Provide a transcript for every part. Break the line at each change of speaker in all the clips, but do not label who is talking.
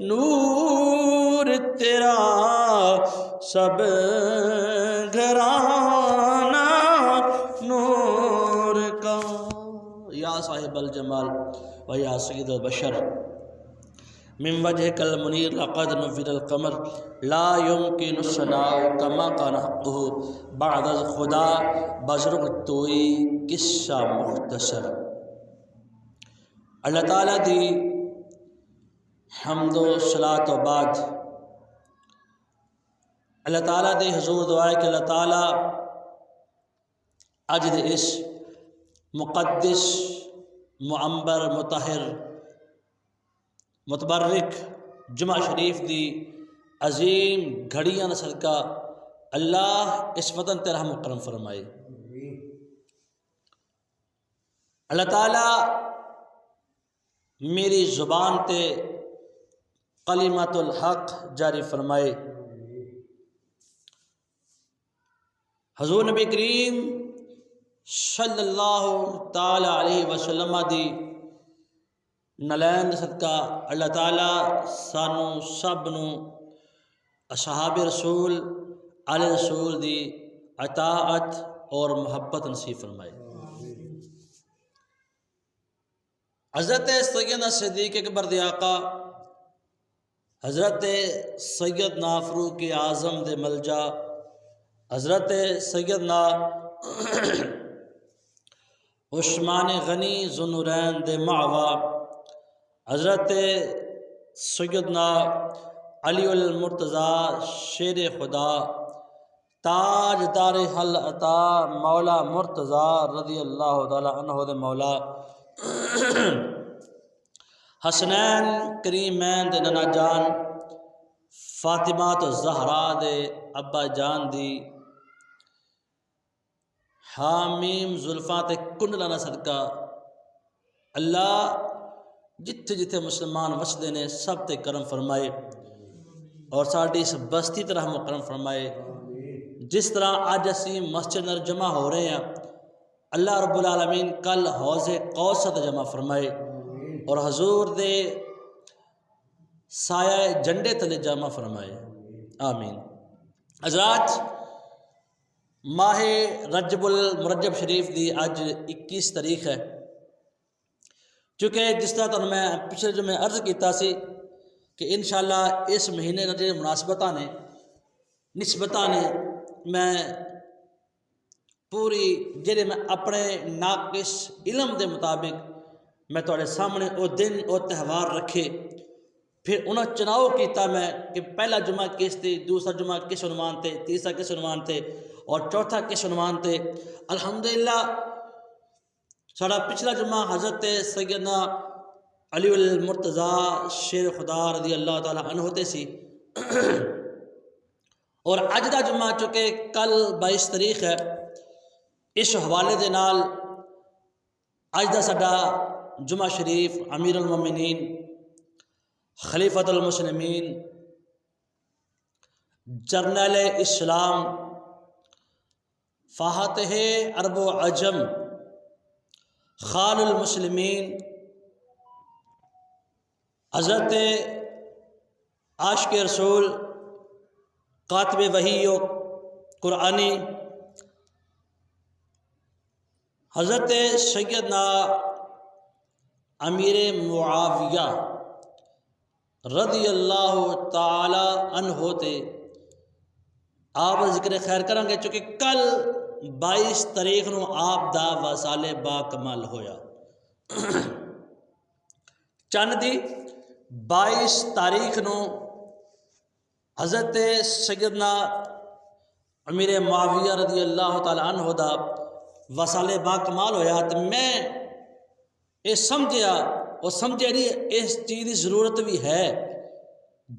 نور تیرا سب گھرانہ نور کا، یا صاحب الجمال و یا سید البشر من وجهك المنیر لقد نفر القمر لا يمكن الثناء كما كان حقه بعد از خدا بزرگ توئی قصہ مختصر۔ اللہ تعالیٰ دی حمد و صلاۃ و بعد اللہ تعالیٰ دے حضور دعا ہے کہ اللہ تعالیٰ اج دے اس مقدس معمبر مطہر متبرک جمعہ شریف دی عظیم گھڑیاں دا صدقہ اللہ اس وطن تے رحم و کرم فرمائے۔ اللہ تعالیٰ میری زبان تے کلمۃ الحق جاری فرمائے۔ حضور نبی کریم صلی اللہ تعالی علیہ وسلم دی نلین صدقہ اللہ تعالیٰ سانو سب نو اصحاب رسول علیہ رسول دی اطاعت اور محبت نصیب فرمائے۔ حضرت سیدنا صدیق اکبر دی آقا حضرت سیدنا فاروق اعظم دے ملجا حضرت سیدنا عثمان غنی ذوالنورین دے معوا حضرت سیدنا علی المرتضیٰ شیر خدا تاج دار حل عطا مولا مرتضیٰ رضی اللہ تعالی عنہ دے مولا حسنین کریمین دے ننا جان فاطمہ تو زہرا دے ابا جان دی حامیم زلفاں تے کنڈلاں صدقہ اللہ جتھے جتھے مسلمان وسدے نے سب تے کرم فرمائے اور ساڈی اس بستی تے رحم و کرم فرمائے۔ جس طرح آج اسی مسجد نر جمع ہو رہے ہیں اللہ رب العالمین کل حوض کوثر تے جمع فرمائے اور حضور دے سایہ جھنڈے تلے جمع فرمائے، آمین۔ حضرات، ماہ رجب المرجب شریف دی آج 21 تاریخ ہے، چونکہ جس طرح تمہیں میں پچھلے جو میں عرض کیتا سی کہ انشاءاللہ اس مہینے جو مناسبتاں نے نسبتاں نے میں پوری جڑے میں اپنے ناقص علم دے مطابق میں تھوڑے سامنے او دن او تہوار رکھے، پھر انہوں چناؤ کیتا میں کہ پہلا جمعہ کس تھی، دوسرا جمعہ کس عنوان تے، تیسرا کس عنوان تے اور چوتھا کس عنوان تے۔ الحمدللہ ساڑا پچھلا جمعہ حضرت سیدنا علی المرتضیٰ شیر خدا رضی اللہ تعالیٰ عنہ تے سی اور اج دا جمعہ چونکہ کل 22 تاریخ ہے، اس حوالے دے نال اج دا ساڈا جمعہ شریف امیر المومنین خلیفۃ المسلمین جرنیل اسلام فاتح عرب و عجم خال المسلمین حضرت عاشق رسول کاتب وحی و قرآنی حضرت سیدنا امیر معاویہ رضی اللہ تعالی عنہ تے آپ ذکر خیر کریں گے، چونکہ کل 22 تاریخ نو آپ دا وصال با کمال ہویا۔ چند دی 22 تاریخ نو حضرت سیدنا امیر معاویہ رضی اللہ تعالی عنہ دا وصال با کمال ہویا، تو میں یہ سمجھیا اور سمجھے نہیں اس چیز کی ضرورت بھی ہے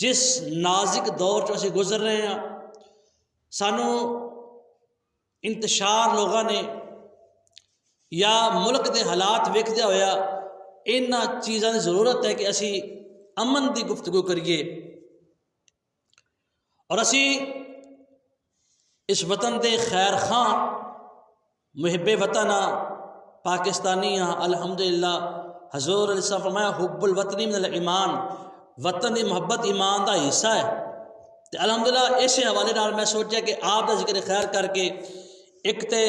جس نازک دور چ اسی گزر رہے ہیں، سانو انتشار لوگوں نے یا ملک دے حالات ویکھدے ہویا انہاں چیزاں کی ضرورت ہے کہ اسی امن دی گفتگو کریے اور اسی اس وطن دے خیر خواہ محب وطن پاکستانی الحمدللہ حضور علیہ السلام فرمایا حب الوطنی من الایمان، وطن دی محبت ایمان دا حصہ ہے۔ تو الحمدللہ اسی حوالے نال میں سوچیا کہ آپ دا ذکر خیر کر کے ایک تے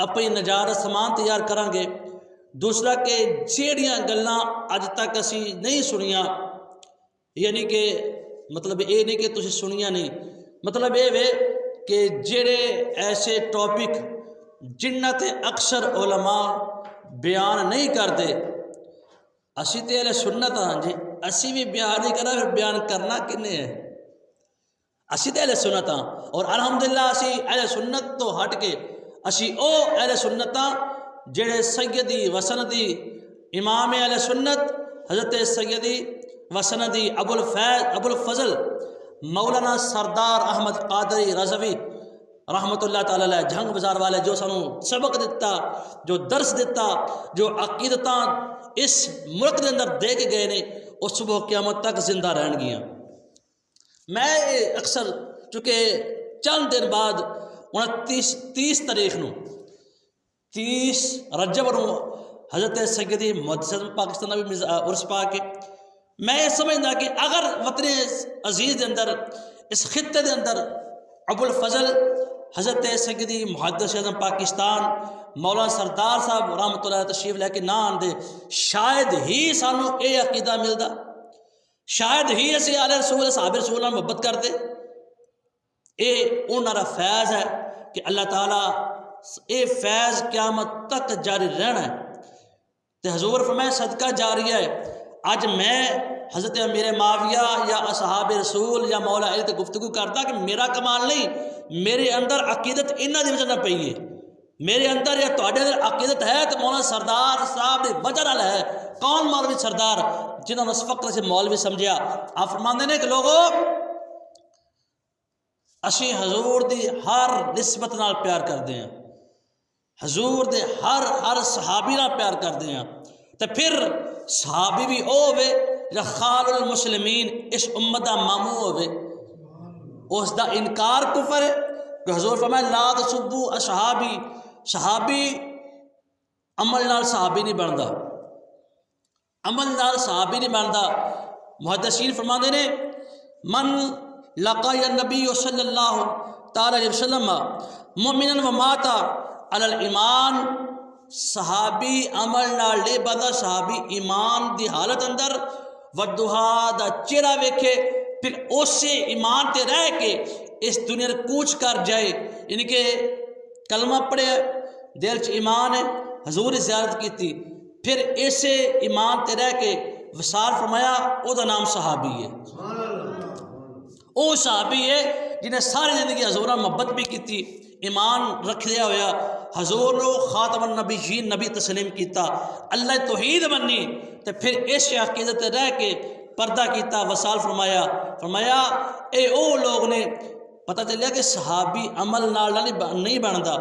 اپنی نجات سامان تیار کریں گے، دوسرا کہ جیڑیاں گلاں اج تک اسی نہیں سنیاں، یعنی کہ مطلب یہ نہیں کہ تسی سنیاں نہیں، مطلب یہ وے کہ جڑے ایسے ٹاپک جنہ تے اکثر علماء بیان نہیں کرتے، اسی تے اہل سنت ہاں جی، اسی بھی بیان نہیں کرنا، پھر بیان کرنا کنے ہے؟ اسی تے اہل سنت ہاں، اور الحمدللہ اسی اہل سنت تو ہٹ کے اسی او اہل سنت ہاں جڑے سیدی و سندی امام اہل سنت حضرت سیدی و سندی ابو الفضل مولانا سردار احمد قادری رضوی رحمت اللہ تعالی علیہ جھنگ بازار والے، جو سانوں سبق دیتا، جو درس دیتا، جو عقیدتاں اس ملک کے اندر دے کے گئے نے، وہ صبح قیامت تک زندہ رہن گیاں۔ میں اکثر چونکہ چند دن بعد 30 تاریخ نو 30 رجب نو حضرت سیدی محدث پاکستان نبی عرس پا کے میں یہ سمجھنا کہ اگر وطن عزیز دے اندر اس خطے دے اندر ابو الفضل حضرت سیدی محدث اعظم پاکستان مولانا سردار صاحب رحمۃ اللہ تشریف لے کے نہ آندے، شاید ہی سانوں اے عقیدہ ملدا، شاید ہی اسی آل رسول صحاب رسول نال محبت کرتے۔ اے انہاں دا فیض ہے کہ اللہ تعالیٰ اے فیض قیامت تک جاری رہنا ہے۔ تے حضور فرمائے صدقہ جاریہ ہے۔ اج میں حضرت امیر معاویہ یا اصحاب رسول یا مولا علی تے گفتگو کرتا کہ میرا کمال نہیں، میرے اندر عقیدت انہاں دی وجہ نہ پئی ہے، میرے اندر یا تواڈے اندر عقیدت ہے تو مولانا سردار صاحب دی وجہ نال ہے۔ کون مولوی سردار جنہوں نے اس فقر سے مولوی سمجھیا؟ آپ فرماندے نے کہ لوگوں اسی حضور دی ہر نسبت نال پیار کردے ہیں، حضور دے ہر صحابی نال پیار کردے ہیں، تے پھر صحابی بھی او ہوئے یا خال المسلمین اس امت دا مامو ہوئے، اس دا انکار کفر ہے کہ حضور فرمایا لا تسبوا اصحابی، صحابی عمل نال صحابی نہیں بندا، عمل نال صحابی نہیں بندا۔ محدثین فرماندے نے من لقی النبی صلی اللہ تعالی علیہ وسلم مومنا و ماتا علی الایمان، صحابی عمل نال نہیں بندا، صحابی ایمان دی حالت اندر ودھا دا چہرہ ویکھے پھر اسے ایمان تے رہ کے اس دنیا کوچ کر جائے، یعنی کہ کلمہ پڑھے دل چ ایمان ہے، حضور زیارت کیتی، پھر ایسے ایمان تے رہ کے وصال فرمایا، او دا نام صحابی ہے۔ او صحابی ہے جنہیں ساری زندگی حضور محبت بھی کیتی، ایمان رکھ لیا ہویا، حضور نو خاتم النبیین نبی تسلیم کیتا، اللہ توحید منی، تے پھر اس عقیدت رہ کے پردہ کیتا، وصال فرمایا اے او لوگ نے پتہ چلیا کہ صحابی عمل نال نہیں بندا،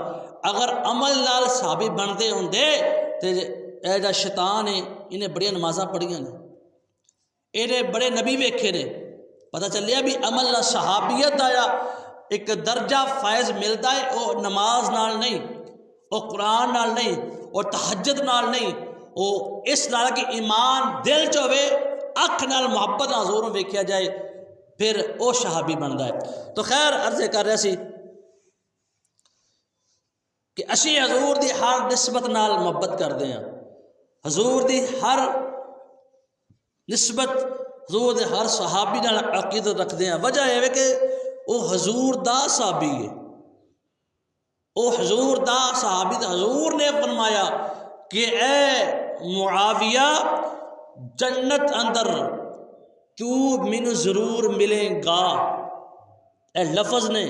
اگر عمل نال صحابی بنتے ہوندے تے اے جا شیطان ہے انہیں بڑی نمازاں پڑھیاں نے، انہیں بڑے نبی ویکھے نے، پتہ چلیا بھی عمل نال صحابیت آیا ایک درجہ فائز ملتا ہے، وہ نماز نال نہیں، وہ قرآن نال نہیں، وہ تہجد نال نہیں، وہ اس نال کہ ایمان دل چ ہوئے، اکھ نال محبت نال حضور ویکھیا جائے، پھر وہ صحابی بنتا ہے۔ تو خیر عرض کر رہا سی کہ اسی حضور دی ہر نسبت نال محبت کردے ہیں، حضور دی ہر نسبت، حضور دے ہر صحابی نال عقیدت رکھدے ہیں۔ وجہ یہ ہے کہ وہ حضور دا صحابی ہے، وہ حضور دا صحابی دا، حضور نے فرمایا کہ اے معاویہ جنت اندر تو مینوں ضرور ملے گا، اے لفظ نے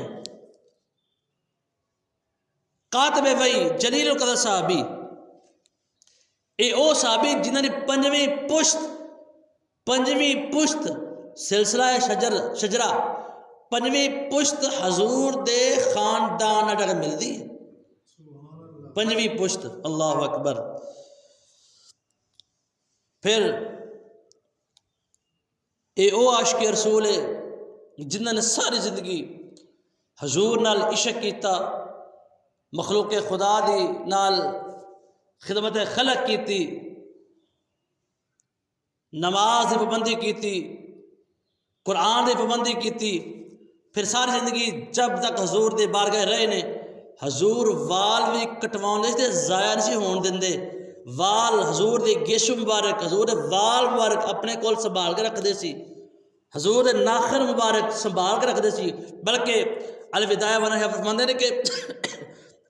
کاتب وحی جلیل القدر صحابی، اے او صحابی جنہوں نے پنجویں پشت سلسلہ شجرہ پنجویں پشت حضور دے خاندان اگر ملتی ہے، پنجویں پشت، اللہ اکبر۔ پھر اے او عاشق رسول ہے جنہوں نے ساری زندگی حضور نال عشق کیتا، مخلوق خدا دی نال خدمت خلق کیتی، نماز کی پابندی کی، قرآن کی پابندی کی، پھر ساری زندگی جب تک حضور دے بارگاہ رہے نے حضور وال بھی کٹواؤندے تے ضائع نہیں ہون دندے، وال حضور دے گیشو مبارک، حضور دے وال مبارک اپنے کول سنبھال کے رکھ دے سی، حضور دے ناخن مبارک سنبھال کے رکھ دے سی، بلکہ الوداع ونہا فرماندے نے کہ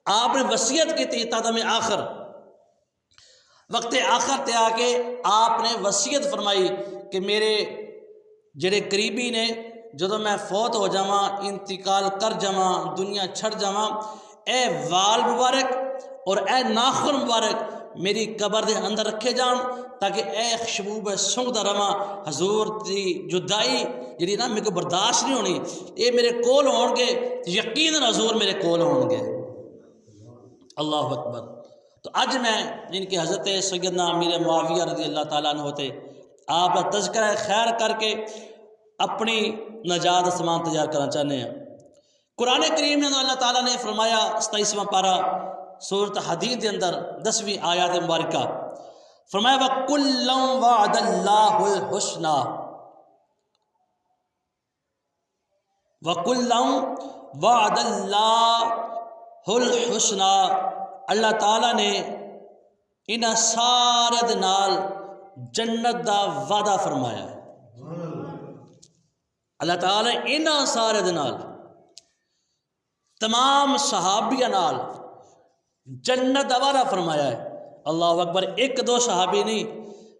آپ نے وصیت کی تھی تادم آخر، وقت آخر تے آ کے آپ نے وصیت فرمائی کہ میرے جڑے قریبی نے جدو میں فوت ہو جاواں، انتقال کر جاواں، دنیا چھڑ جاواں، اے وال مبارک اور اے ناخن مبارک میری قبر دے اندر رکھے جان تاکہ اے خشبو سونگدا رواں، حضور دی جدائی جڑی نا میرے کو برداشت نہیں ہونی، اے میرے کول ہون گے، یقیناً حضور میرے کول ہون گے۔ اللہ اکبر۔ تو اج میں جن کے حضرت سیدنا امیر معاویہ رضی اللہ تعالیٰ عنہ ہوتے آپ کا تذکرہ خیر کر کے اپنی نجات سامان تیار کرنا چاہتے ہیں۔ قرآن کریم میں اللہ تعالیٰ نے فرمایا 27واں پارہ سورۃ حدید کے اندر 10ویں آیات مبارکہ فرمایا وَكُلًّا وَعَدَ اللَّهُ الْحُسْنَى، وَكُلًّا وَعَدَ اللَّهُ الْحُسْنَى، اللہ تعالیٰ نے انہاں سارے دے نال جنت دا وعدہ فرمایا ہے۔ اللہ تعالیٰ نے انہاں سارے دے نال تمام صحابیہ نال جنت دا وعدہ فرمایا ہے۔ اللہ اکبر۔ ایک دو صحابی نہیں،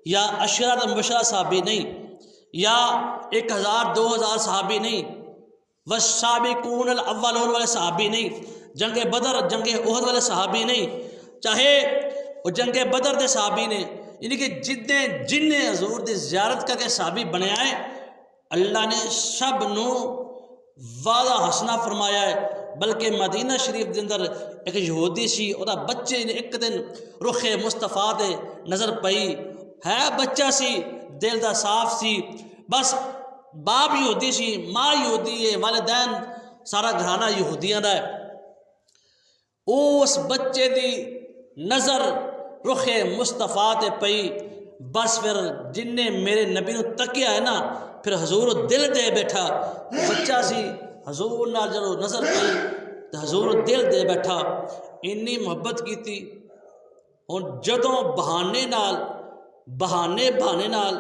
یا عشرۃ مبشرہ صحابی نہیں، یا 1000 2000 صحابی نہیں، والسابقون الاولون والے صحابی نہیں، جنگ بدر جنگ احد والے صحابی نہیں، چاہے وہ جنگ بدر دے صحابی نے، یعنی کہ جن حضور دی زیارت کر کے صحابی بنے آئے، اللہ نے سب نو وعدہ حسنہ فرمایا ہے۔ بلکہ مدینہ شریف دے اندر ایک یہودی سی، وہ بچے نے ایک دن رخ مصطفیٰ دے نظر پئی، ہے بچہ سی، دل دا صاف سی، بس باپ یہودی سی، ماں یہودی ہے، والدین سارا گھرانہ یہودیاں دا ہے، اس بچے دی نظر رخ مصطفیٰ تے پئی، بس پھر جن نے میرے نبی نو تکیا ہے نا، پھر حضور دل دے بیٹھا، بچہ سی، حضور نال جدو نظر پئی تو حضور دل دے بیٹھا، انی محبت کی تھی۔ اور جدوں بہانے نال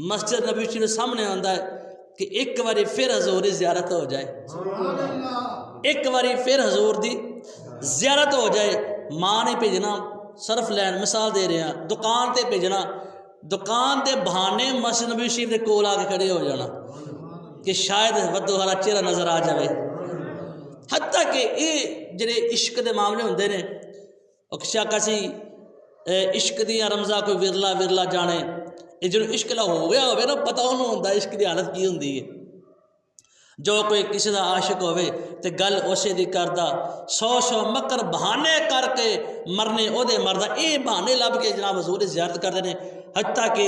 مسجد نبی شریف سامنے آندا ہے کہ ایک باری پھر حضور دی زیارت ہو جائے، ایک باری پھر حضور دی زیارت ہو جائے، ماں نے بھیجنا صرف لین، مثال دے رہے ہیں، دکان تے بھیجنا، دکان دے بہانے مسجد نبی شریف دے کول آ کے کھڑے ہو جانا کہ شاید ودو ہارا چہرہ نظر آ جائے۔ حتیٰ کہ یہ جڑے عشق دے معاملے ہوندے نے، اکشا کسی عشق دیا رمضہ کوئی ورلا جانے، یہ جو عشق لا ہو گیا ہوئے نا، پتہ انہوں ہوندہ عشق دی حالت کی ہوندی ہے۔ جو کوئی کسی دا عاشق ہوئے تے گل اسے دی کردہ، سو مکر بہانے کر کے مرنے او دے مردہ، اے بہانے لب کے جناب حضور زیارت کر دینے۔ حتیٰ کہ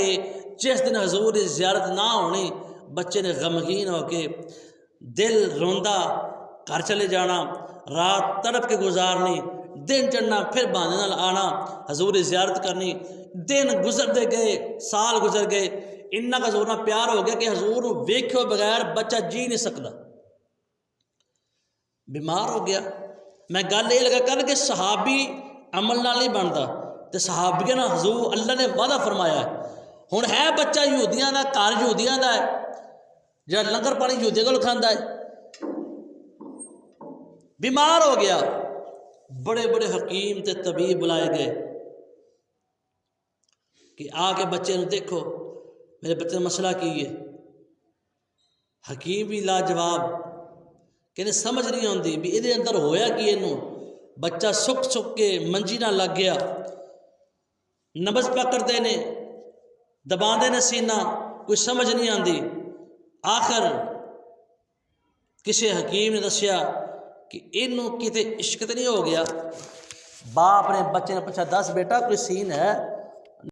جس دن حضور زیارت نہ ہونی، بچے نے غمگین ہو کے دل روندہ گھر چلے جانا، رات تڑپ کے گزارنی، دن چڑھنا، پھر بہانے نال آنا، حضور زیارت کرنی، دن گزر دے گئے، سال گزر گئے، انہاں کا حضور نہ پیار ہو گیا کہ حضور ویکھو بغیر بچہ جی نہیں سکتا، بیمار ہو گیا۔ میں گل یہ لگا کر کہ صحابی عمل نال نہیں بنتا، تو صحابیاں نال حضور اللہ نے وعدہ فرمایا ہے۔ ہن ہے بچہ یہودیاں دا، گھر یہودیاں دا ہے، جہاں لنگر پانی یہودیاں کول کھاندا ہے، بیمار ہو گیا، بڑے بڑے حکیم تے طبیب بلائے گئے کہ آ کے بچے نو دیکھو، میرے بچے مسئلہ کی ہے۔ حکیم بھی لاجواب، کہ سمجھ نہیں آتی بھی یہ اندر ہویا کہ یہ بچہ سک کے منجی نہ لگ گیا، نبض پکڑتے نے، دباندے نے سینہ، کوئی سمجھ نہیں آتی۔ آخر کسی حکیم نے دسیا کہ انہوں کتے عشق نہیں ہو گیا۔ باپ نے بچے نے پوچھا، 10 بیٹا کوئی سین ہے؟